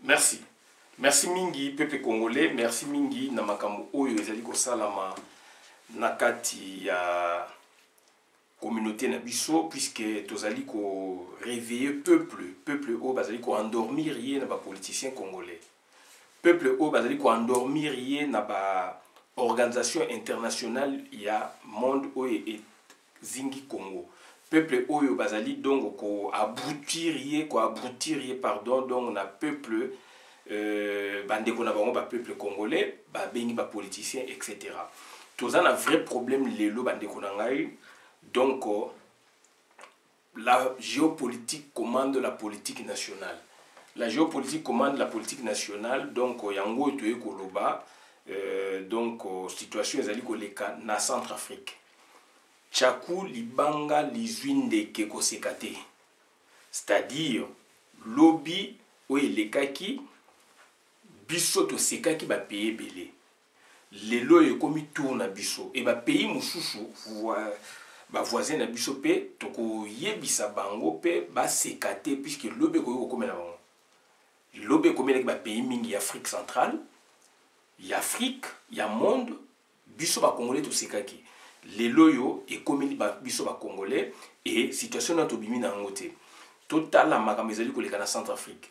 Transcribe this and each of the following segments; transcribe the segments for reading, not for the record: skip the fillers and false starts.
Merci. Merci mingi peuple congolais, merci mingi na makambo oyo ezali ko salama nakati ya communauté na biso puisque tozali ko réveiller peuple o bazali ko endormir yé na ba politiciens congolais. Peuple o bazali ko endormir yé na ba organisation internationale ya monde oyo et zingi Congo. Peuple oyo bazali donc ko abrutir yé pardon donc na peuple bandeko na bango ba peuple congolais ba bengi ba politiciens etc. Tous un vrai problème lelo bandeko na ngai donc la géopolitique commande la politique nationale. La géopolitique commande la politique nationale donc yango to ekoloba donc situation ezali koleka na Centrafrique. Tchakou libanga lizwinde keko sekate. C'est-à-dire lobby oye lekaki biso to sekaki ba pays belé. Lelo ekomi tour na biso et ba pays mususu ba voisin na biso pe toko yebisa bango pe ba sekate puisque lobby ko komela bango. Lobby komela ba pays mingi Afrique centrale, y Afrique, y monde biso ba congolais to sekaki. Lelo yo ekomi ba biso ba congolais et situation na to bimi na ngote. Total la makambo ezali koleka na Centrafrique.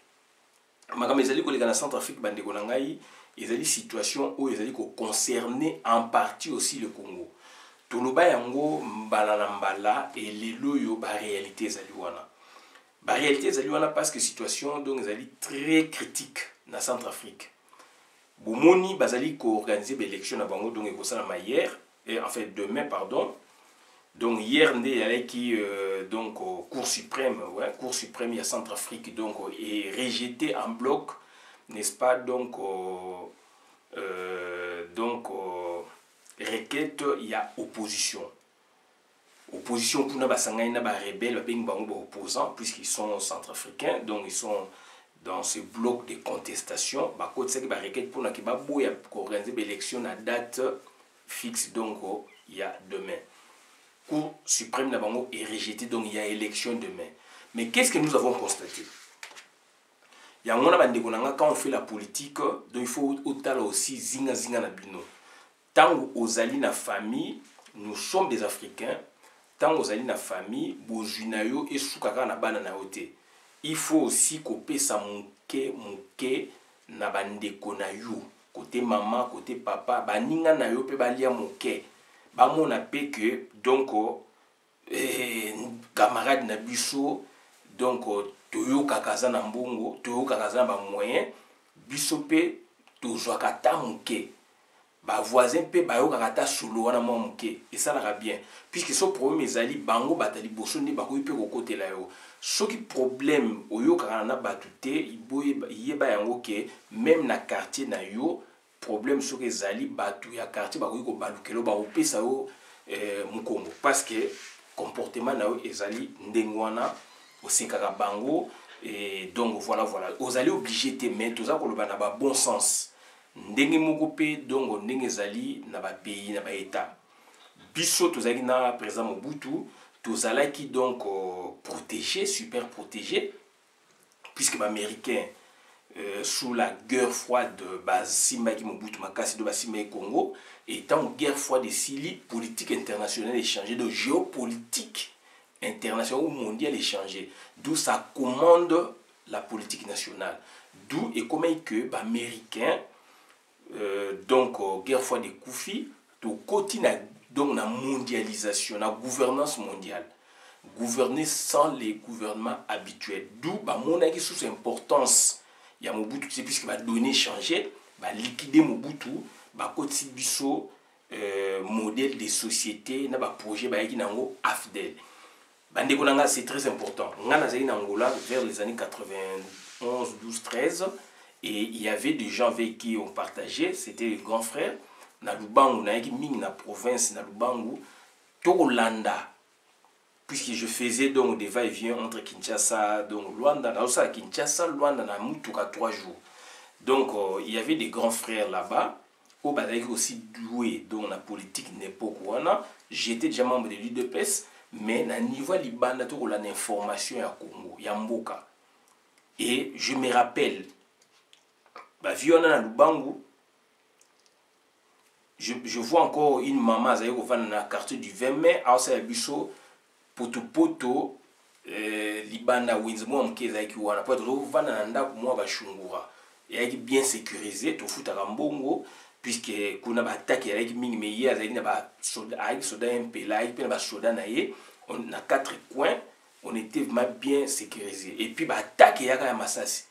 Makambo ezali koleka na Centrafrique bandeko na ngai ezali situation où ezali ko concerner en partie aussi le Congo. Toloba yango mbala na mbala et lelo yo ba réalité ezali wana. Ba réalité ezali wana parce que situation donc ezali très critique na Centrafrique. Bomoni bazali ko organiser ba élection na bango donc ekosala ma hier et en fait demain pardon. Donc hier ndé yalé qui donc Cour suprême Cour suprême ya Centrafrique donc est rejeté en bloc n'est-ce pas donc requête il y a opposition pour na basangani na ba rebelle ba bengi bango ba opposants puisqu'ils sont centrafricains donc ils sont dans ce bloc de contestation ba côté c'est que ba requête pour na ki ba boya ko organiser l'élection à date fixe donc il y a demain. Cour suprême na bango est rejeté donc il y a élection demain. Mais qu'est-ce que nous avons constaté? Il y a un moment quand on fait la politique, donc il faut aussi zinga na bino. Tant aux alliés na famille, nous sommes des Africains. Tant aux alliés na famille, bojunayo et soukaka na banana ote. Il faut aussi couper sa mouke na bandeko na yo. Côté maman, côté papa, baninga na yo pe balia mouke. Ba mon appé que donc camarade na biso donc toyo kakaza na mbongo toyo kakaza ba moyen biso pe tozwa kata muke ba voisin pe ba yo kata solo wana mo muke et ça la bien puisque ce problème ezali bango batali boso ndi bakoyi pe kokote la yo soki problème oyo kaka na batute iboye yeba yango ke même na quartier na yo problème soki ezali batu ya quartier bakoyi ko balukelo ba opesa yo mukongo parce que comportement na yo ezali ndengwana osekaka bango et donc voilà vous allez obligé te mettre tous akoloba na ba bon sens ndenge moko pe donc ndenge ezali na ba pays na ba état biso tozali na président Mobutu tozalaki donc protégé super protégé puisque ba américain sous la guerre froide basimbaki Mobutu makasi do basimba Congo et tant guerre froide de Sili politique internationale échangée de géopolitique international ou mondial échangé, d'où ça commande la politique nationale, d'où et comment que américain donc guerre froide de Koufi to continue donc la mondialisation, la gouvernance mondiale, gouverner sans les gouvernements habituels, d'où mon avis sous importance il y a Mobutu c'est puisque va donner changer va liquider Mobutu va côté biso modèle de société na ba projet ba yaki nango AFDEL. Bandeko nanga c'est très important. Ngana zali na Angola vers les années 91, 12, 13 et il y avait des gens avec qui on partageait, c'était les grands frères na Lubangu na yaki ming na province na Lubangu to Hollanda puisque je faisais donc des va-et-vient entre Kinshasa donc Luanda na osa Kinshasa Luanda na mutuka 3 jours. Donc il y avait des grands frères là-bas au bazali aussi doué dans la politique n'époque wana. J'étais déjà membre de l'UDPS, mais na niveau libanda to la information ya Congo ya mboka. Et je me rappelle ba viona na Lubangu, je vois encore une maman azali ko vanda na quartier du 20 mai a sa biso poto libanda winzmo mkeza ki wana po to vanda na ndako mwa ba shungura et bien sécurisé to futa mbongo puisque kuna ba attaque avec mingi meilleur azali na ba soda avec soda mpela avec na ba soda na ye on a 4 coins on était bien sécurisé et puis ba attaque ya masasi.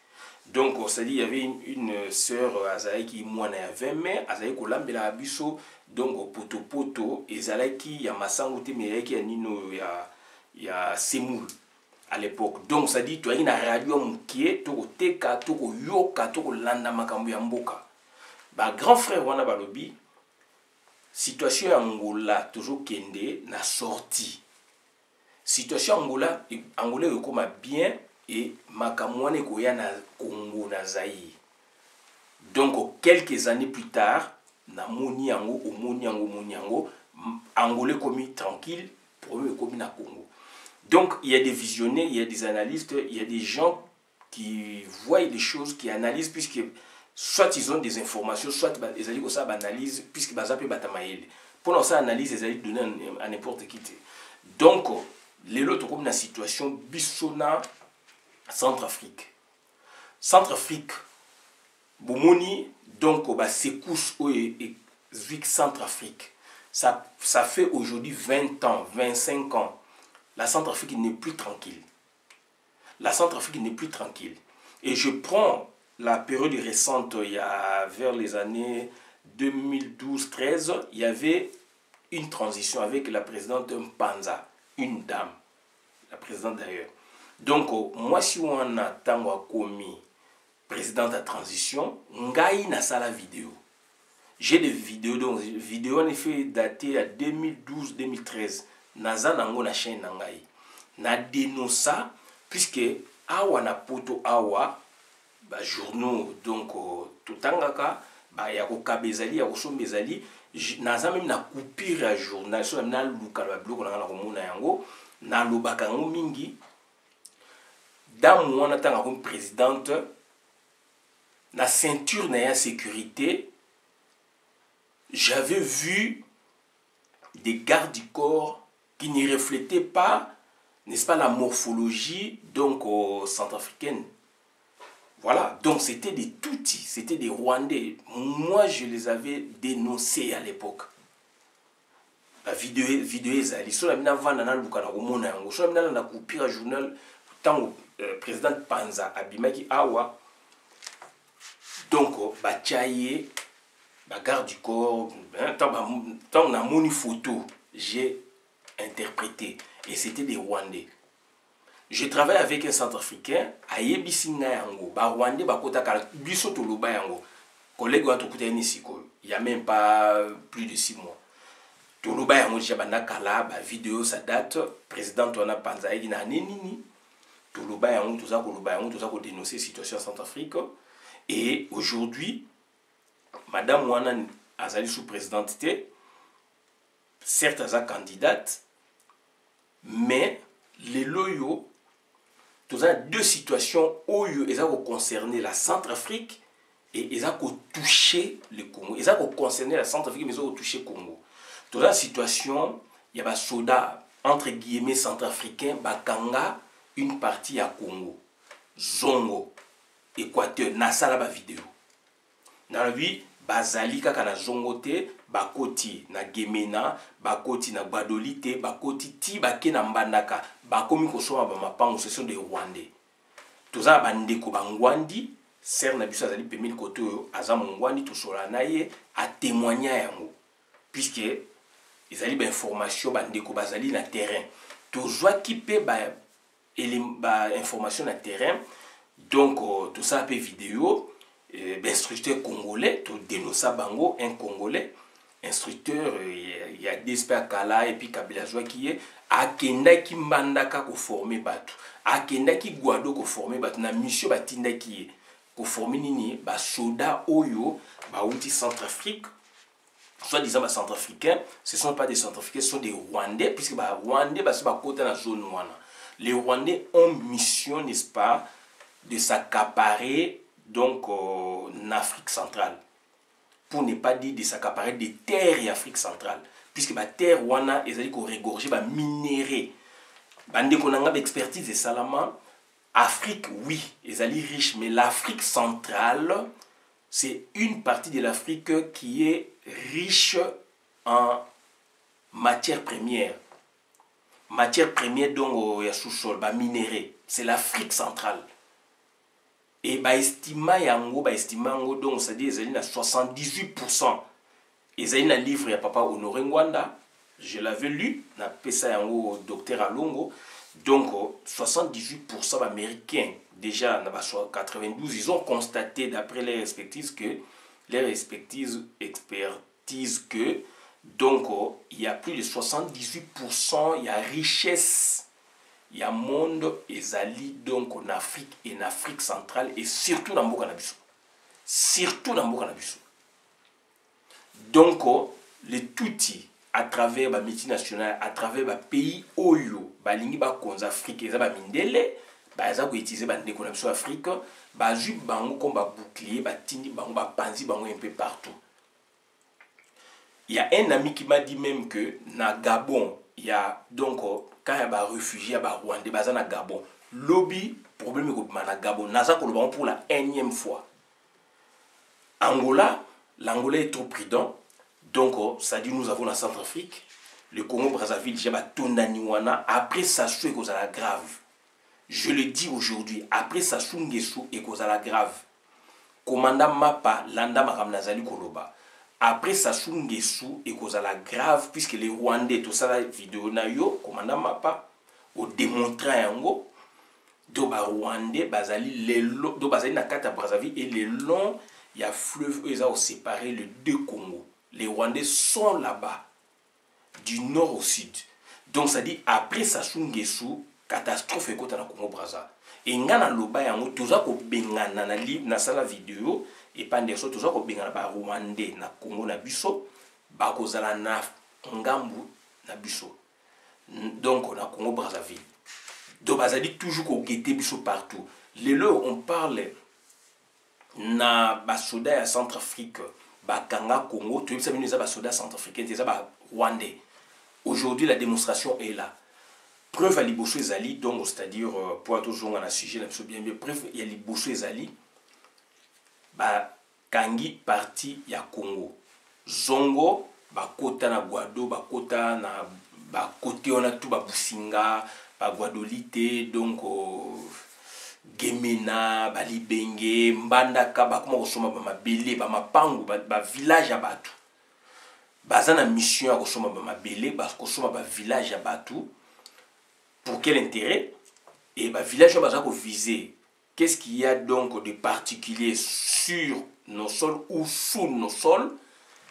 Donc on s'est dit il y avait une sœur azali qui mwana ya 20 mai azali ko lambela abiso donc poto ezalaki ya masango te mais yaki ya nino ya semoul à l'époque. Donc ça dit tu as une radio mukie to teka to yoka to landa makambo ya mboka. Ba grand frère wana balobi situation ya Angola toujours kende na sortie. Situation Angola ekoma bien et makamwane koya na Congo na Zaïre. Donc quelques années plus tard na moni yango Angolais commis tranquille premier commis na Congo. Donc il y a des visionnaires, il y a des analystes, il y a des gens qui voient des choses, qui analysent puisque soit ils ont des informations, soit ils allaient ça analyse puisque bazape batamaïl. Pour ça analyse ils allaient donner à n'importe qui. Donc les autres comme la situation Bissona Centrafrique. Centrafrique Bomoni donc ba secousse et Centrafrique. Ça fait aujourd'hui 20 ans, 25 ans. La Centrafrique n'est plus tranquille. La Centrafrique n'est plus tranquille. Et je prends la période récente, il y a vers les années 2012-13, il y avait une transition avec la présidente Mpanza, une dame, la présidente d'ailleurs. Donc, moi, si on a commis présidente de transition, ngai na sala vidéo. J'ai des vidéos, donc vidéo en effet datées à 2012-2013. Naza nango na chaîne nangai. Na dénonça puisque awa na poto awa ba journaux donc totangaka ba ya ko kabezali ya ko sombezali naza même na coupure ya journal so na luka ba bloko na ko mona yango na lobaka ngo mingi damu wana tanga comme présidente na ceinture na ya sécurité. J'avais vu des gardes du corps qui ne reflétaient pas, n'est-ce pas, la morphologie donc centrafricaine. Voilà, donc c'était des Tutsis, c'était des Rwandais. Moi, je les avais dénoncés à l'époque. La vidéo ezali so la mina vanda na luka na komona yango so la mina na coupure journal tant président Panza abimaki awa donc bachaye ba garde du corps tant na moni photo j'ai interprété et c'était des Rwandais. Je travaille avec un centrafricain à Yebisinga yango ba Rwandais ba kota kala biso to loba yango collègue wa to kuta ni siko il y a même pas plus de 6 mois. To loba yango jabana kala ba vidéo ça date président Tona Panza egi na nini to loba yango to za ko loba yango to za ko dénoncer situation Centrafrique et aujourd'hui madame wana azali sous présidentité certes elle est candidate mais les loyaux tous a deux situations où ils ont concerné la Centrafrique et ils ont touché le Congo. Ils ont concerné la Centrafrique mais ils ont touché le Congo. Dans la situation, il y a des soldats entre guillemets centrafricains bakanga une partie à Congo, Zongo, Équateur, nasala ba vidéo. Dans la vie bazali kaka na Zongo te, bakoti na Gemena, bakoti na Badoli te, bakoti ti bake na Mbandaka, bakomi kosoma ba mapango ce sont des Rwandais. Toza bandeko bangwandi, ser na biso azali pemili koto yo aza mongwandi tosola na ye a témoigner yango puisque ezali ba information bandeko bazali na terrain. Tozwa ki pe ba information na terrain. Donc tout ça pe vidéo instructeur congolais to dénonça bango un congolais instructeur il y a Desper Kala et puis Kabila Zwa qui est akendaki Mbandaka ko former batu akendaki Guado ko former batu na mission batindaki ko former nini ba soda oyo ba uti Centrafrique soi-disant bah, centrafricains, ce ne sont pas des centrafricains, ce sont des Rwandais, puisque bah, Rwandais, bah, c'est pas côté dans la zone. Les Rwandais ont mission, n'est-ce pas, de s'accaparer donc en Afrique centrale. Pour ne pas dire de s'accaparer des terres en Afrique centrale. Puisque la terre, wana, ils ont regorgé, minéré. Bande qu'on a expertise et salama. Afrique, oui, ils sont riches, mais l'Afrique centrale, c'est une partie de l'Afrique qui est riche en matières premières. Matières premières, donc, il y a sous-sol, minéré. C'est l'Afrique centrale. Et estima yango donc c'est-à-dire ils ont 78%. Ils ont un livre ya papa Honoré Ngwanda, je l'avais lu, na pesa yango docteur Alongo. Donc 78% américains déjà na 92, ils ont constaté d'après les expertises que donc il y a plus de 78%, il y a richesse. Il y a un monde ezali donc en Afrique et en Afrique centrale et surtout dans Mboka na biso. Surtout dans Mboka na biso. Donc les touti à travers les multinationales, à travers les pays oyo, balingi ba konza Afrique eza ba mindele, ba za ko utiliser ba ndeko na biso Afrique, ba ju bango comme ba bouclier, ba tindi bango ba panzi bango un peu partout. Il y a un ami qui m'a dit même que na Gabon, il y a donc quand il y a des réfugiés, il y a des Rwandais, il y a Gabon. Lobby, problème est que Gabon, Naza pour la énième fois. Angola, l'Angola est trop prudent. Donc, ça dit nous avons la Centrafrique, le Congo-Brazzaville, j'ai Tondaniwana, après ça, c'est cause à la grave. Je le dis aujourd'hui, après ça, c'est cause à la grave. Commandant Mapa, Landa Maramnazali Koloba. Après Sassou Nguesso et cause à la grave puisque les Rwandais tout ça la vidéo na yo commandant Mapa au démontrer yango do ba Rwandais bazali les do bazali na kata Brazzaville et les longs il y a fleuve ils ont séparé les deux Congos. Les Rwandais sont là-bas du nord au sud. Donc ça dit après Sassou Nguesso catastrophe écoute na Congo Brazza. Et ngana loba yango toza ko bengana na livre na sala vidéo. Et pendant ce temps, nous avons Rwandais na Congo na biso, bakozala na ngambu na biso. Donc on a Congo Brazzaville. Donc bazali toujours ko guetter biso partout. Lelo on parle na basoda ya Centrafrique, bakanga Congo, tu sais nous basoda centrafricains, tu sais ba Rwandais. Aujourd'hui la démonstration est là. Preuve à liboso ezali donc c'est-à-dire pour toujours on a sujet là bien preuve il y a liboso ezali. Ba kangi parti ya Congo zongo bakota na Guado bakota na bakote on a tout ba Businga ba Guadolite donc Gemena Balibenge Mbandaka bakoma kosoma ba mabele ba mapangu ba village ya batu bazana mission ya kosoma ba mabele ba kosoma ba village ya batu pour quel intérêt et ba village ya baza ko viser. Qu'est-ce qu'il y a donc de particulier sur nos sols ou sous nos sols?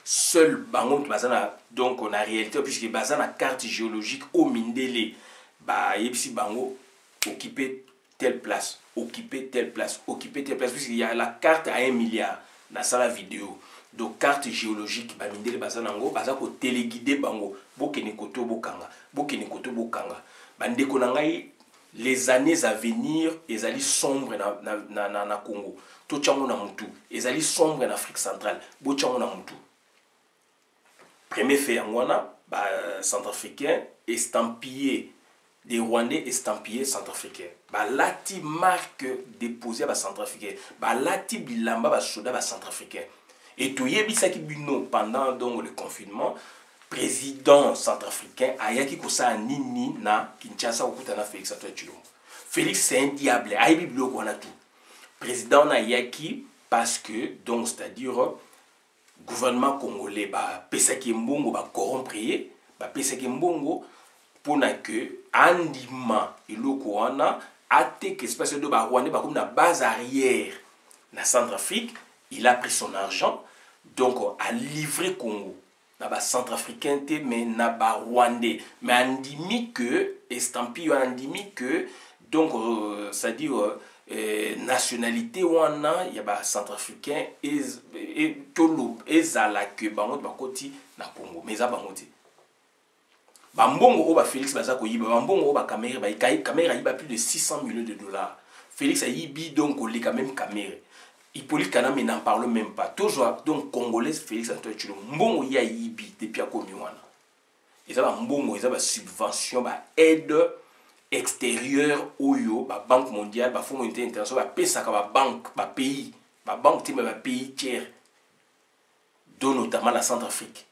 Seul bango bazana donc on a réalité puisque bazana carte géologique au Mindele ba yepsi bango occuper telle place, occuper telle place, occuper telle place puisqu'il y a la carte à 1 milliard dans la vidéo. Donc carte géologique ba Mindele bazana ngo bazako téléguider bango bokene koto bokanga, bokene koto bokanga. Bandeko na ngai les années à venir, ils allaient sombre na Congo. Tout chango na mutu. Ils allaient sombre en Afrique centrale. Bo chango na mutu. Premier fait en centrafricain estampillé des Rwandais estampillés centrafricains. Lati marque déposée à centrafricain. Lati bilamba ba soda ba centrafricain. Et tout yebisa ki bino pendant donc le confinement. Président centrafricain ayaki kosa nini na Kinshasa okuta na Félix Antoine Tshilombo. Félix c'est un diable, ayebi biloko wana tout. Président na yaki parce que donc c'est-à-dire gouvernement congolais ba pesaki mbongo ba corrompre ba pesaki mbongo pona que andima iloko wana ate que espace de ba Rwanda ba comme na base arrière na Centrafrique, il a pris son argent donc a livré Congo. Naba centrafricain mais naba rwandais mais andimi que estampille andimi que donc c'est-à-dire nationalité wana ya ba centrafricain tolo ezala que bango bakoti na Congo mais za bango te bambongo o ba Félix baza ko yiba bambongo o ba caméra ba caméra yiba plus de 600 millions de dollars. Félix a yibi donc on quand même caméra Hippolyte Kanambe n'en parle même pas toujours donc congolais Félix Antoine Tshilombo mbongo ya yibi depuis akomi wana eza ba mbongo eza ba subvention ba aide extérieur oyo ba banque mondiale ba fonds monétaire international ba pesaka ba banque ba pays ba banque te ba pays tiers dont notamment la Centrafrique.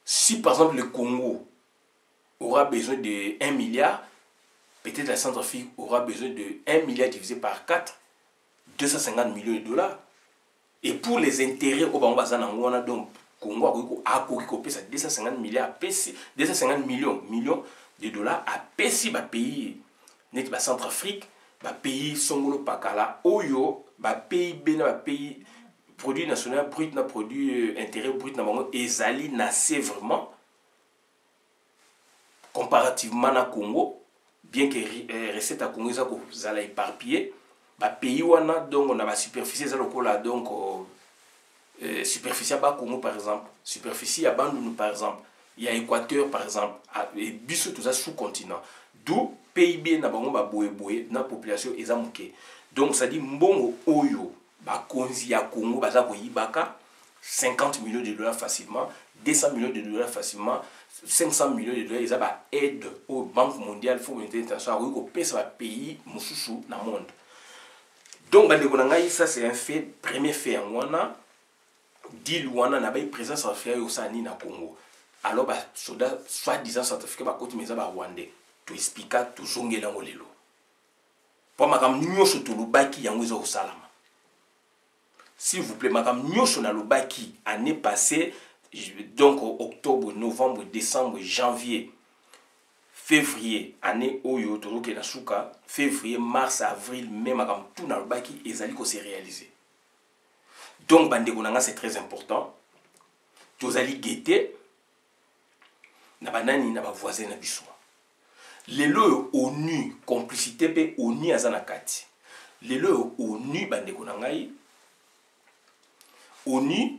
Si par exemple le Congo aura besoin de 1 milliard, peut-être la Centrafrique aura besoin de 1 milliard divisé par 4, 250 millions de dollars. Et pour les intérêts au Bambazan on a donc Congo a coupé 250 milliards 250 millions de dollars à PESI ba pays net ba Centrafrique ba pays songolo pakala oyo ba PIB na ba pays produit national brut na produit intérieur brut na bango ezali na c'est vraiment comparativement na Congo bien que recette à Congo ça ko zala éparpillé ba pays wana donc on a ba superficie za lokola donc superficie à Congo par exemple superficie à Bandundu par exemple il y a Équateur par exemple et biso tout ça sous-continent d'où PIB na bango ba boye na population ezamuke donc ça dit mbongo oyo ba konzi ya Congo baza ko yibaka 50 millions de dollars facilement 200 millions de dollars facilement 500 millions de dollars ils ba aide aux banques mondiales Fonds monétaire international ko pesa ba pays mususu na monde donc bande ko ngai ça c'est un fait premier fait en wana dit wana na ba présence africaine au sani na Congo. Alors bah soda soi-disant centrafricain ba koti meza ba rwandais to expliquer to zongela ngolelo po makam nyosho to lubaki yango zo salama s'il vous plaît makam nyosho na lubaki année passée donc octobre novembre décembre janvier février année oyo to ke na suka février mars avril mai makam tout na lubaki ezali ko se réaliser donc bande ko nanga c'est très important tozali guetter na banani na ba voisin na biso lelo ONU complicité pe ONU azana kati lelo ONU bandeko na ngai ONU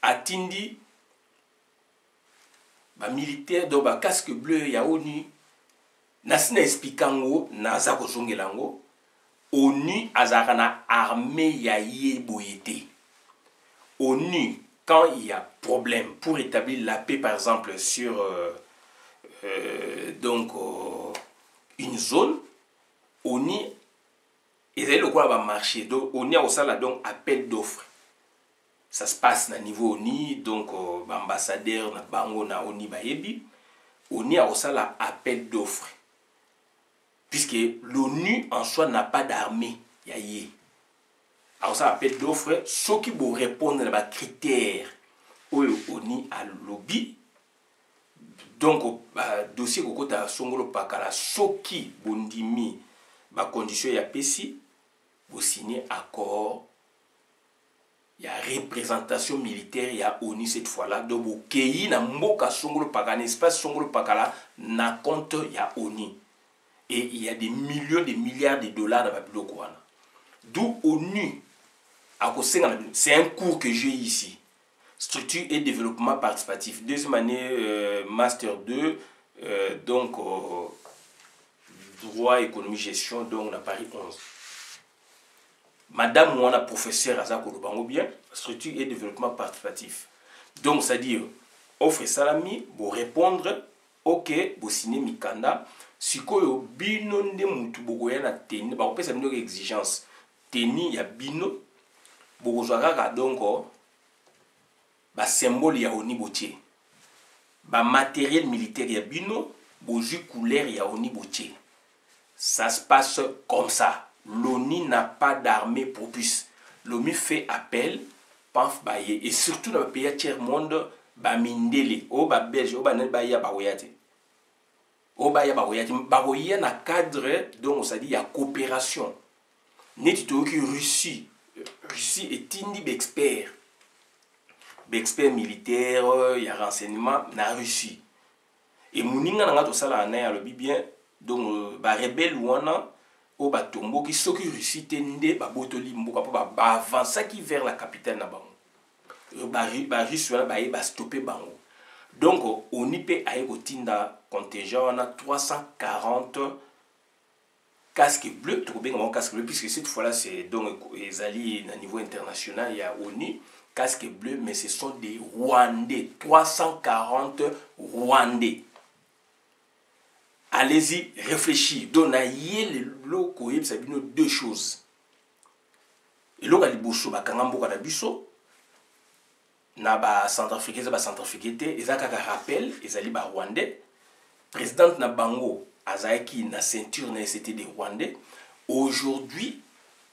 atindi ba militaire do ba casque bleu ya ONU nasina explicango na za ko zongelango ONU azaka na armée ya yeboyete ONU quand il y a problème pour établir la paix par exemple sur une zone ONU et le quoi va marcher donc ONU a aussi là donc appel d'offres ça se passe na niveau ONU donc ambassadeur na bango na ONU bayebi ONU a aussi là appel d'offres puisque l'ONU en soi n'a pas d'armée yaye a aussi appel d'offres ceux qui vont répondre à des critères ONU a lobby. Donc, dossier kokota songolo pakala soki bondimi ba condition ya pesi vous signer accord ya représentation militaire ya ONU cette fois-là donc au pays na mboka songolo pakala espace songolo pakala na compte ya ONU et il y a des millions de milliards de dollars dans babiloko wana d'où ONU c'est un cours que j'ai ici. Structure et développement participatif. Deuxième année, Master 2, donc droit, économie, gestion, donc on a Paris 11. Madame Mouana, professeur Azako Lubango bien, structure et développement participatif. Donc, c'est-à-dire, offre salami, pour répondre, ok, pour signer Mikanda, si vous bino de mutu bogoya na teni, ba opesa une exigence. Teni ya bino, bogozwaka donc, ba symbole ya ONU botier ba matériel militaire ya bino boju couleur ya ONU botier ça se passe comme ça l'ONU n'a pas d'armée propice l'ONU fait appel paf baye et surtout dans le pays tiers monde ba mindele o ba belge o ba net ba ya ba oyate o ba ya ba oyate ba oya na cadre donc ça dit il y a coopération net to ki Russie est indi expert expert militaire, il y a renseignement na Russie. Et Mouninga n'a pas ça là, le bien donc ba rebelle wana au batombo qui soki Russie tende ba botoli mboka po ba avancer qui vers la capitale na bango. Ba Russie ba stopper bango. Donc on y peut aller kotinda contingent on a 340 casques bleus, tout bien mon casque bleu puisque cette fois-là c'est donc les alliés à niveau international il y a ONU casques bleus mais ce sont des Rwandais 340 Rwandais. Allez-y, réfléchis. Donc, il y a deux choses. Et là, il y a des choses. Na ba centrafricain, ba centrafricain te, ezaka ka rappel, ezali ba Rwandais. Présidente na bango, azaki na ceinture na c'était des Rwandais. Aujourd'hui,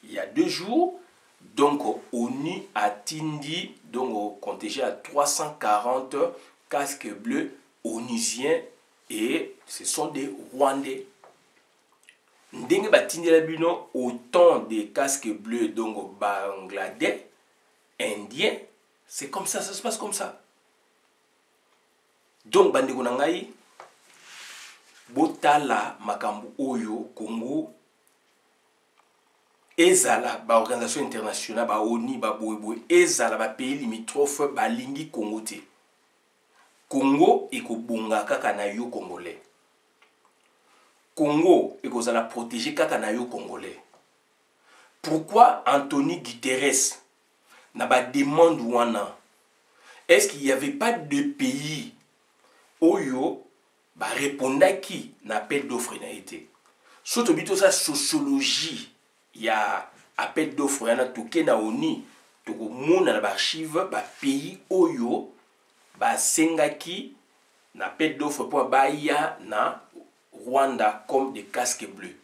il y a 2 jours, donc ONU a tindi donc contingent à 340 casques bleus onusiens et ce sont des Rwandais. Ndenge batindi la bino autant de casques bleus donc Bangladais, Indiens. C'est comme ça se passe comme ça. Donc, bandeko na ngai, botala makambu oyo Congo, ezala ba organisation internationale, ba ONU, ba boyeboy, ezala ba pays limitrophe ba lingi Congo te. Congo ekobonga kaka na yo congolais. Congo ekozala protéger kaka na yo congolais. Pourquoi Anthony Guterres na ba demande wana? Est-ce qu'il n'y avait pas de pays oyo ba répondaki na appel d'offre na été? Surtout bito sa sociologie ya appel d'offre na toke na ONU to mona na ba archive ba pays oyo ba sengaki na appel d'offre pour baya na Rwanda comme des casques bleus.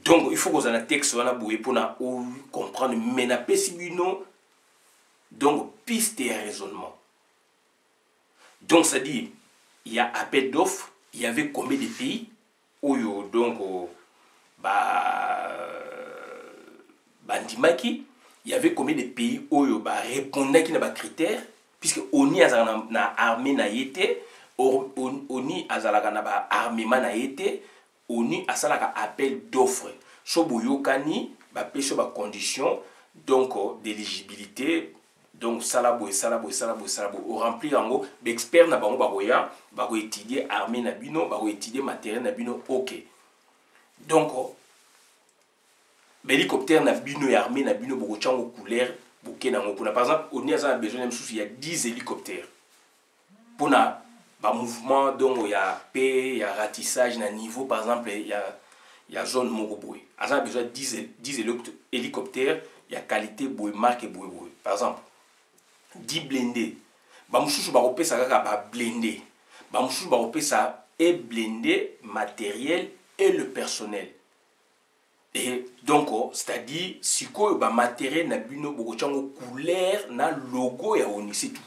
Donc, il faut que vous ayez un texte pour comprendre. Mais na pesibino, donc, piste et raisonnement. Donc, ça dit, il y a appel d'offres, il y avait combien de pays? Donc, bandimaki, il y avait combien de pays où répondait qui n'a pas critères, puisque ONU a na armée na yete, ONU a na armement na yete. ONU a salaka appel d'offres. So boyokani ba peso ba condition donc d'éligibilité donc salabo au remplir ango d'expert na bango ba ko étudier armée na bino ba ko étudier matériel na bino OK. Donc hélicoptère na bino et armée na bino boko chango couleur boké na ngo par exemple ONU a besoin même sous il y a 10 hélicoptères pour na par mouvement donc il y a paix, il y a ratissage na niveau par exemple il y a zone Mogoboy. On a besoin de 10 hélicoptères, il y a qualité boy marque boy. Par exemple 10 blindés. Ba mususu ba kopé ça ba blindé. Ba mususu ba kopé ça et blindé matériel et le personnel. Et donc c'est-à-dire siko ba matériel na bino boko chango couleur na logo ya ONU c'est tout.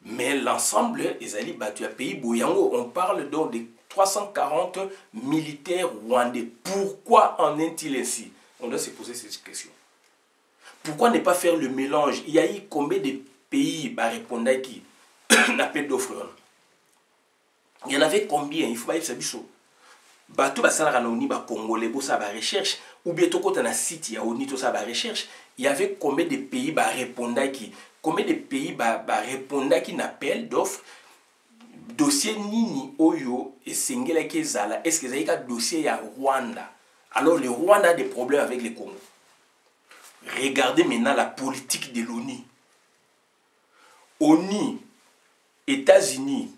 Mais l'ensemble, les alliés battus à pays Boyango, on parle donc de 340 militaires rwandais. Pourquoi en est-il ainsi? On doit se poser cette question. Pourquoi ne pas faire le mélange? Il y a eu combien de pays bah, répondent qui n'appel d'offre? Il y en avait combien? Il faut pas y faire ça. Bateau basala na oni ba congolais bo ça ba recherche ou bien to kota na site ya oni to ça ba recherche. Il y avait combien de pays bah répondent qui? Combien de pays bah répondent qui n'appel d'offres? Dossier nini oyo et singela kezala est-ce que ça dossier ya Rwanda? Alors le Rwanda a des problèmes avec le Congo. Regardez maintenant la politique de l'ONU. ONU, États-Unis,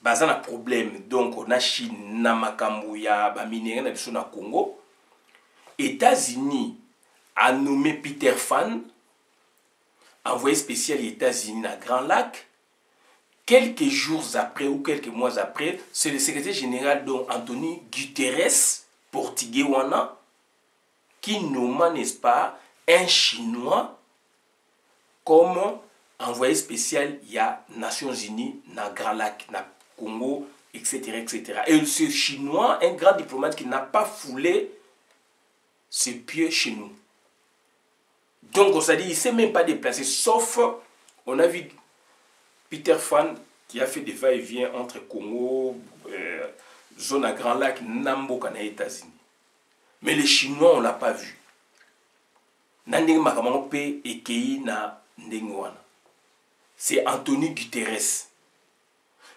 baza na problème donc na Chine na makambo ya ba minéraux na biso na Congo. États-Unis a nommé Peter Fan envoyé spécial des États-Unis à Grand Lac. Quelques jours après ou quelques mois après, c'est le secrétaire général dont Anthony Guterres, portugais wana, qui nomma, n'est-ce pas, un Chinois comme envoyé spécial il y a Nations Unies na Grand Lac, na Congo, etc., etc. Et ce Chinois, un grand diplomate qui n'a pas foulé ses pieds chez nous. Donc on s'est dit, il ne s'est même pas déplacé, sauf, on a vu Peter Fan qui a fait des va-et-vient entre Congo, zone à Grand Lac, Namboka na États-Unis. Mais les Chinois, on ne l'a pas vu. C'est Anthony Guterres.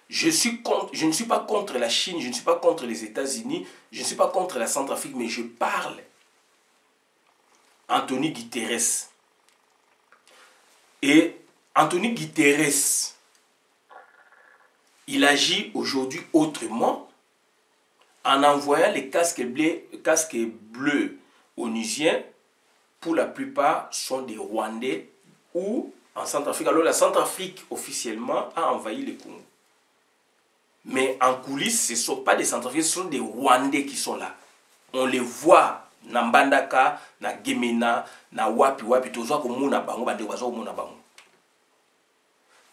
Je ne suis pas contre la Chine, je ne suis pas contre les États-Unis, je ne suis pas contre la Centrafrique, mais je parle. Anthony Guterres. Et Anthony Guterres, il agit aujourd'hui autrement en envoyant les casques bleus onusiens. Pour la plupart, sont des Rwandais ou en Centrafrique. Alors la Centrafrique, officiellement, a envahi le Congo. Mais en coulisses, ce ne sont pas des Centrafricains, ce sont des Rwandais qui sont là. On les voit na Mbandaka, na Gemena, na Wapi, tozo ko mona bango, bande wazo mona bango.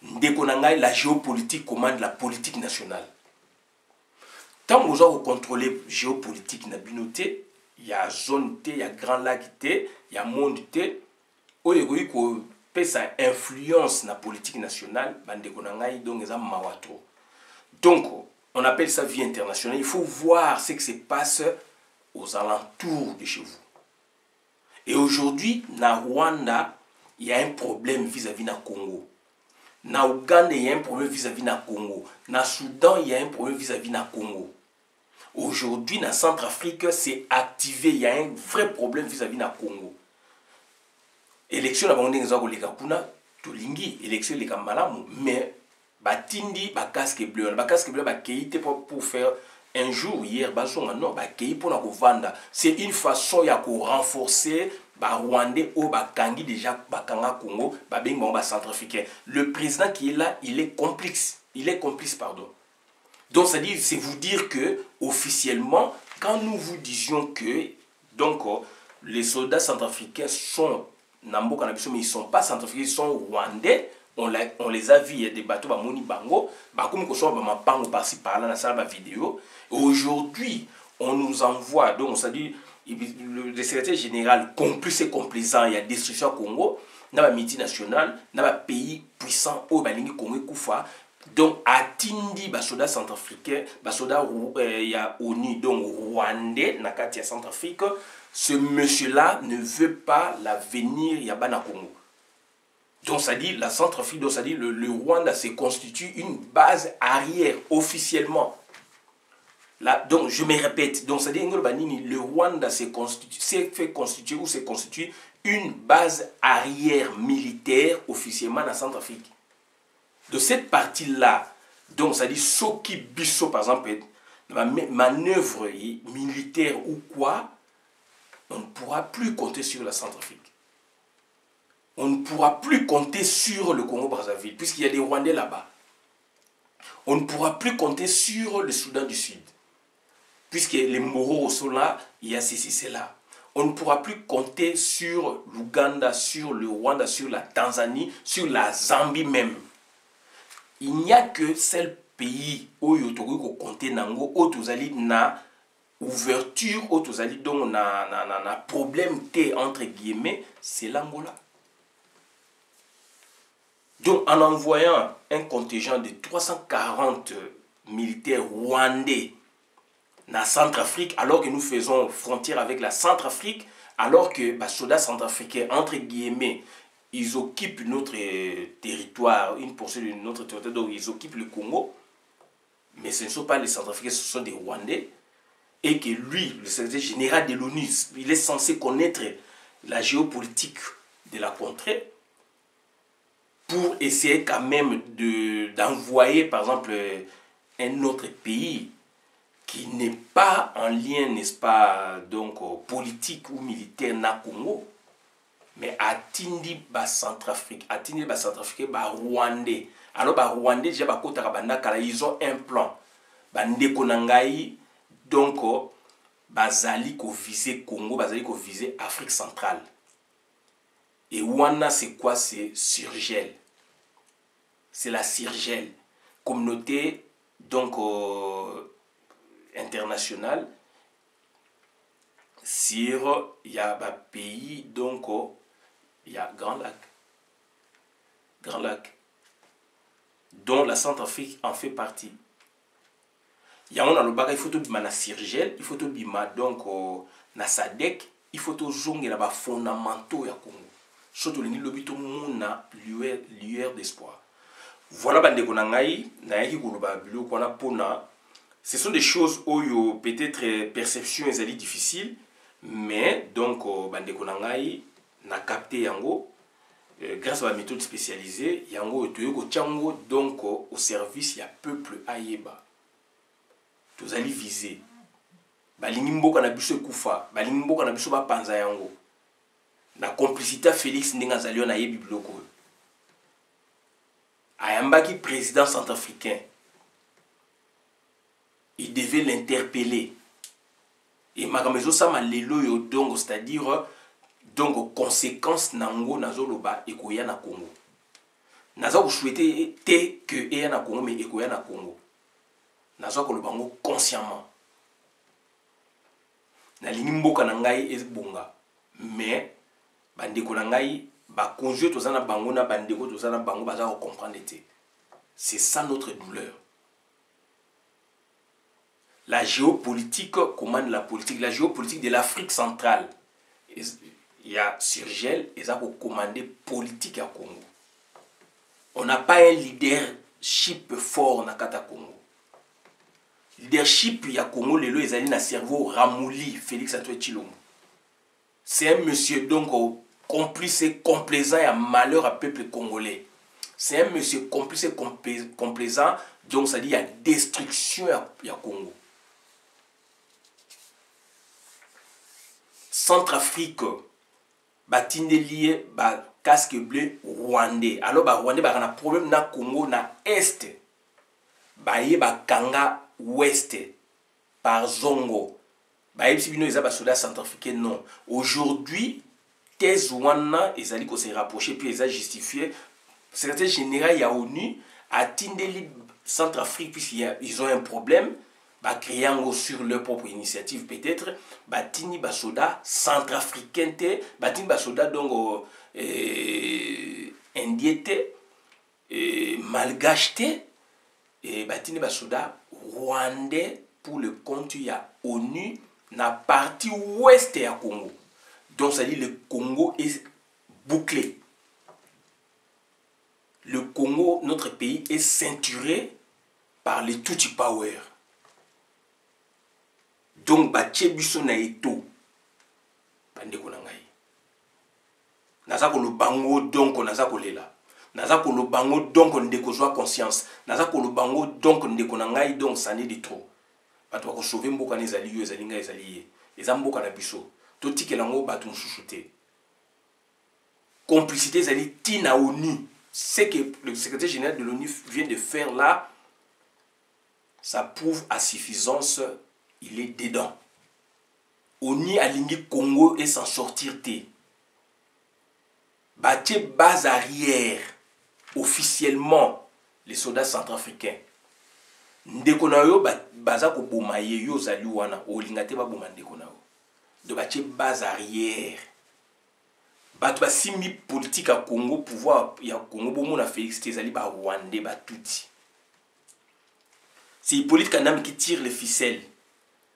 Ndeko na ngai, la géopolitique commande la politique nationale. Tant que vous avez contrôlé la géopolitique na binoté, il y a zone T, il y a Grand Lac T, il y a monde T. Où il y a sa influence na politique nationale, bandeko na ngai donc eza mawato. Donc, on appelle ça vie internationale. Il faut voir ce qui se passe aux alentours de chez vous. Et aujourd'hui, na Rwanda, il y a un problème vis-à-vis na Congo. Na Ouganda, il y a un problème vis-à-vis na Congo. Na Soudan, il y a un problème vis-à-vis na Congo. Aujourd'hui, na Centrafrique, c'est activé. Il y a un vrai problème vis-à-vis na Congo. Élection na bango ndenga koleka kuna tolingi élection leka malamu mais batindi ba casque bleu ba keite pour faire un jour hier bazonga non ba kei pour na kovanda c'est une façon ya ko renforcer ba Rwandais au ba kangi déjà ba kanga Congo ba bengi ba centrafricain. Le président qui est là, il est complice pardon. Donc c'est vous dire que officiellement quand nous vous disions que donc les soldats centrafricains sont Namboka na biso, mais ils ne sont pas centrafricains, ils sont rwandais. On les a vus, il y a des bateaux, Moni Bango, comme qu'on soit Bango par-ci par-là, dans sa vidéo. Aujourd'hui, on nous envoie, donc on s'est dit, le secrétaire général complice et complaisant, il y a destruction au Congo, dans la multinationale, dans le pays puissant, au Balingi Congo Koufa. Donc, à Tindi, les soldats centrafricains, les soldats il y a ONU, donc rwandais, dans la Centrafrique. Ce monsieur-là ne veut pas l'avenir Yabana Congo. Donc ça dit, la Centrafrique, donc ça dit, le Rwanda se constitue une base arrière officiellement. Là, donc je me répète, donc ça dit, le Rwanda s'est constitué une base arrière militaire officiellement dans Centrafrique. De cette partie-là, donc ça dit, Soki Bisso, par exemple, manœuvre militaire ou quoi, on ne pourra plus compter sur la Centrafrique. On ne pourra plus compter sur le Congo-Brazzaville, puisqu'il y a des Rwandais là-bas. On ne pourra plus compter sur le Soudan du Sud, puisque les Moro sont là, il y a ceci, c'est là. On ne pourra plus compter sur l'Ouganda, sur le Rwanda, sur la Tanzanie, sur la Zambie même. Il n'y a que seul pays où il y a compter nango, où na ouverture, donc na problème entre guillemets, c'est l'Angola. Donc en envoyant un contingent de 340 militaires rwandais na Centrafrique, alors que nous faisons frontière avec la Centrafrique, alors que les soldats centrafricains, entre guillemets, ils occupent notre territoire, une portion de notre territoire, donc ils occupent le Congo, mais ce ne sont pas les Centrafricains, ce sont des Rwandais. Et que lui, le secrétaire général de l'ONU, il est censé connaître la géopolitique de la contrée pour essayer quand même d'envoyer, par exemple, un autre pays qui n'est pas en lien, n'est-ce pas, donc politique ou militaire na Congo, mais à Tindi, Centrafrique, à Tindi, Centrafrique, Rwandais. Alors, Rwandais, déjà, ils ont un plan. Ndeko Nangai, donc, bazali ko viser Congo, bazali ko viser Afrique centrale. Et Wana, c'est quoi? C'est Surgel. C'est la Surgel. Communauté, donc, internationale. Sur, il y a un pays, donc, il y a Grand Lac. Grand Lac. Dont la Centrafrique en fait partie. yango na lobaka il faut to bima na Sirgel, il faut to bima donc na Sadek, il faut to zongela ba fondamentaux ya Congo. Surtout les lobito mona lueur d'espoir. Voilà bandeko na ngai na yaki koloba biloko wana pona. Ce sont des choses où peut-être perception est difficile, mais donc bandeko na ngai na capté yango grâce à la méthode spécialisée yango toyoko tiango donc au service ya peuple ayeba. Tozali viser balingi mboka na biso ekufa, balingi mboka na biso ba panza yango. Na complicité Félix ndenge azali na yebi biloko. Ayambaki président centrafricain. Il devait l'interpeller. Et Magamezo Sama lelo yo donc c'est-à-dire donc conséquence nango nazoloba ekoya na Congo. Naza ko souhaiter te que eya na Congo mais ekoya na Congo. Naza ko lobango consciemment. Na lingi mboka na ngai ezbonga mais bandeko na ngai ba konjue tozana bango na bandeko tozana bango baza ko comprendre te. C'est ça notre douleur. La géopolitique commande la politique. La géopolitique de l'Afrique centrale. Il y a Sirgel, et ça pour commander politique à Congo. On n'a pas un leadership fort dans Kata Congo. Leadership, il y a Congo, les lois, ils allaient dans le cerveau Ramouli, Félix Antoine Tshilombo. C'est un monsieur donc complice et complaisant et à malheur à peuple congolais. C'est un monsieur complice et complaisant, donc ça dit il y a destruction à Congo. Centrafrique, batinde lié, casque bleu rwandais. Alors rwandais a un problème na Congo na est. Baye kanga ouest par zongo. Baye si bino ezaba soldats centrafricains non. Aujourd'hui, thèse wana ezali ko se rapprocher puis ezali justifié. Secrétaire général ya ONU a tindeli Centrafrique puisqu'ils ont un problème. Bah créant sur leur propre initiative peut-être batini basoda centrafricain te batini basoda donc indiété malgache te et batini basoda rwandais pour le compte ya ONU na partie ouest ya Congo. Donc ça dit le Congo est bouclé. Le Congo, notre pays, est ceinturé par les Tutsi Power. Donc, batie biso na eto. Bandeko na ngai. Naza ko lo bango donc naza ko lela. Naza ko lo bango donc ndeko zwa conscience. Naza ko lo bango donc ndeko na ngai donc ça n'est de trop. Bato ba ko sauver mboka na ezali yo ezali ngai ezali ye. Eza mboka na biso. To tikela ngo bato mususu te. Complicité ezali tina ONU. Ce que le secrétaire général de l'ONU vient de faire là, ça prouve à suffisance. Il est dedans. ONU a ligné Congo et s'en sortir té. Bâti base arrière officiellement les soldats centrafricains. Ndeko na yo baza ko bomaye yo zali wana o lingate ba boma ndeko na yo. De bâti base arrière. Bato ba simi politique à Congo pouvoir ya Congo bomo na Félix Tshisekedi ba Rwandais ba tuti. C'est Hippolyte Kanam qui tire les ficelles.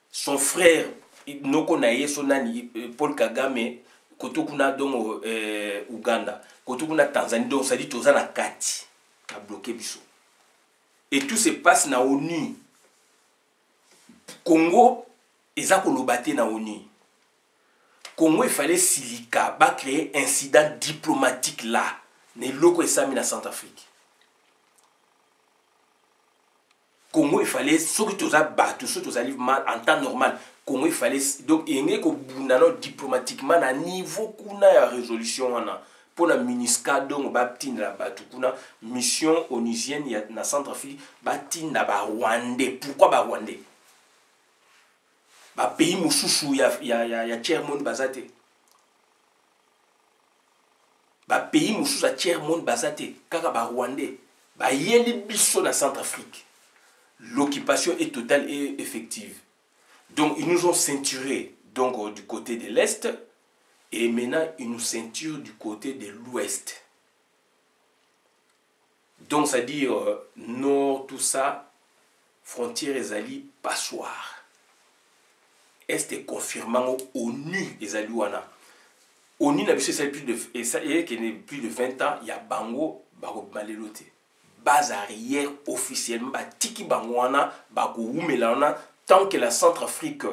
Son frère, Noko Naye Sonani, Paul Kagame, Kotokuna donc Ouganda, Kotokuna Tanzanie, donc ça dit Tozana Kati, a bloqué Bissot. Et tout se passe na ONU. Congo, ezako lobate na ONU. Congo, il fallait silica, ba créer incident diplomatique là. Ne loko esami na Centrafrique. Congo, il fallait, ceux qui ont battu, ceux qui ont mal en temps normal, Congo, il fallait, donc, il y a un diplomatiquement à niveau kuna ya résolution, pour la MINUSCA, donc, baptine la batu, kuna mission onusienne, na Centrafrique, baptine la Rwandais. Pourquoi ba Rwandais? Ba pays moussoussou, ya tiers monde bazate. Ba pays moussoussou, ya tiers monde bazate. Kaka ba Rwandais. Ba yeli biso na Centrafrique. L'occupation est totale et effective. Donc, ils nous ont ceinturés donc, du côté de l'Est et maintenant, ils nous ceinturent du côté de l'Ouest. Donc, c'est-à-dire, Nord, tout ça, frontière ezali passoire. Est confirmant ONU ezali wana. ONU n'a plus de 20 ans, il y a bango bako malelote. Base arrière officiellement tiki bango wana bako wumela wana tant que la Centrafrique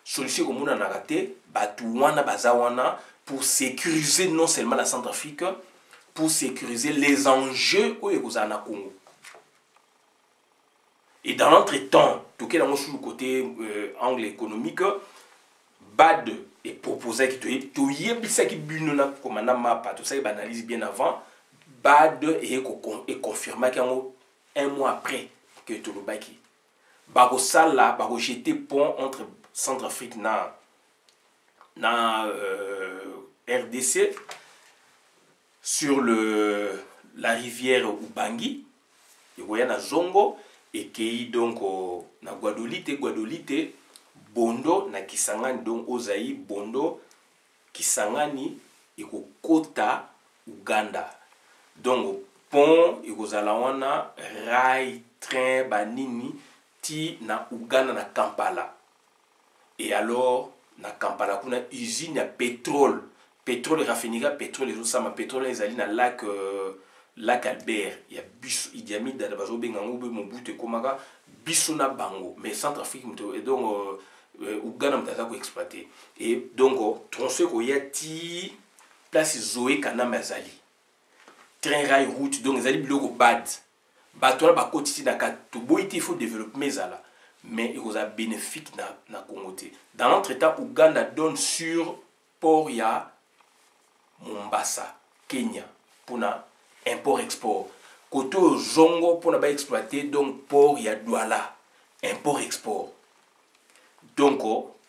solution comme on a raté batu wana baza wana pour sécuriser non seulement la Centrafrique, pour sécuriser les enjeux au Congo. Et dans l'entretemps, tout cas sur le côté angle économique, BAD est proposé que tout y est ça qui bunona comme un map, tout ça il analyse bien avant. BAD est confirmé qu'un mois après que tout le baki. Bako sala, bako jeter pont entre Centrafrique na RDC sur la rivière Ubangi, il y a na Zongo et qui donc na Guadolite Bondo na Kisangani donc Ozaï Bondo Kisangani et Kota Uganda. Donc pont et wana rail train banini ti na Uganda na Kampala. Et alors na Kampala kuna usine à pétrole raffinerie pétrole les autres pétrole les alliés na lac Albert il y a biso idiamide da bazo benga ngobe mobutu komaka biso na bango mais Centrafrique et donc Uganda mtaka ko exploiter et donc tronçon ko yati place Zoé Kanama azali train rail route donc ezali biloko bad bato ba kotisi na ka to boiti il faut développer mezala mais il y a bénéfique na Congo. Dans l'entretemps, Ouganda donne sur port ya Mombasa, Kenya, pour na import-export. Côté Zongo, pour na exploiter, donc port ya Douala, import-export. Donc,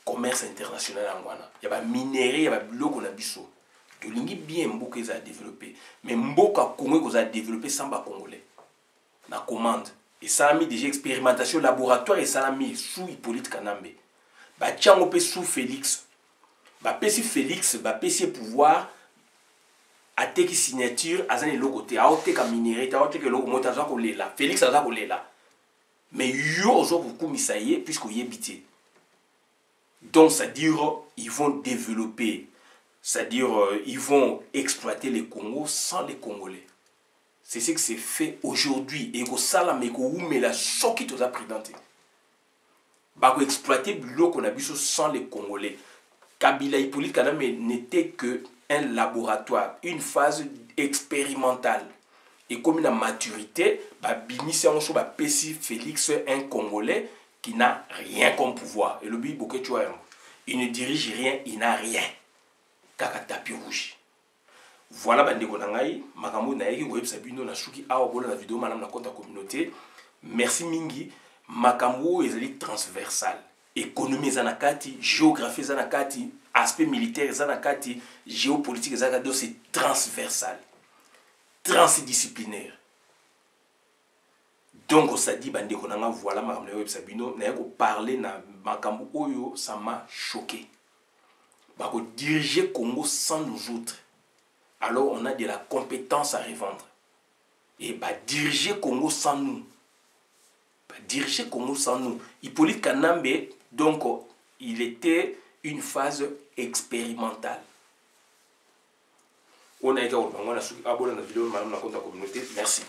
commerce international en Ghana. Il y a des minéraux, il y a des blocs qu'on a biso. Tu lingi bien Mboka ils a développé. Mais Mboka Congo ils a développé sans bas congolais. Na commande. Et ça a mis déjà expérimentation laboratoire et ça a mis sous Hippolyte Kanambe. Bah tiens on peut sous Félix. Bah pesi Félix, bah pesi pouvoir à teki signature à zane logoté à ote ka minéré à ote que logo montaza ko lela. Félix aza ko lela. Mais yo ozo beaucoup misaye puisque y habité. Donc ça dire ils vont développer, c'est-à-dire ils vont exploiter les Congos sans les Congolais. C'est ce que c'est fait aujourd'hui. Et que ça, la la choc qui a pris dans le exploiter l'eau qu'on a vu sans les Congolais. Kabila Hippolyte Kanambe n'était qu'un laboratoire, une phase expérimentale. Et comme une maturité, Binisi Anso, Pessi Félix, un Congolais qui n'a rien comme pouvoir. Et le but, il ne dirige rien, il n'a rien. Kaka tapis rouge. Voilà bandeko nangai makambo na yeki web sabino na suki awa bola na vidéo manam na compte communauté merci mingi makambo ezali transversal économie zanakati géographie zanakati aspect militaire zanakati géopolitique zanakati c'est transversal transdisciplinaire donc ça dit bandeko nanga voilà makambo na web sabino na yeko parler na makambo oyo ça m'a choqué bako diriger Congo sans nous autres. Alors on a de la compétence à revendre. Et diriger Congo sans nous. Diriger Congo sans nous. Hippolyte Kanambe, donc, il était une phase expérimentale. On a été au Merci.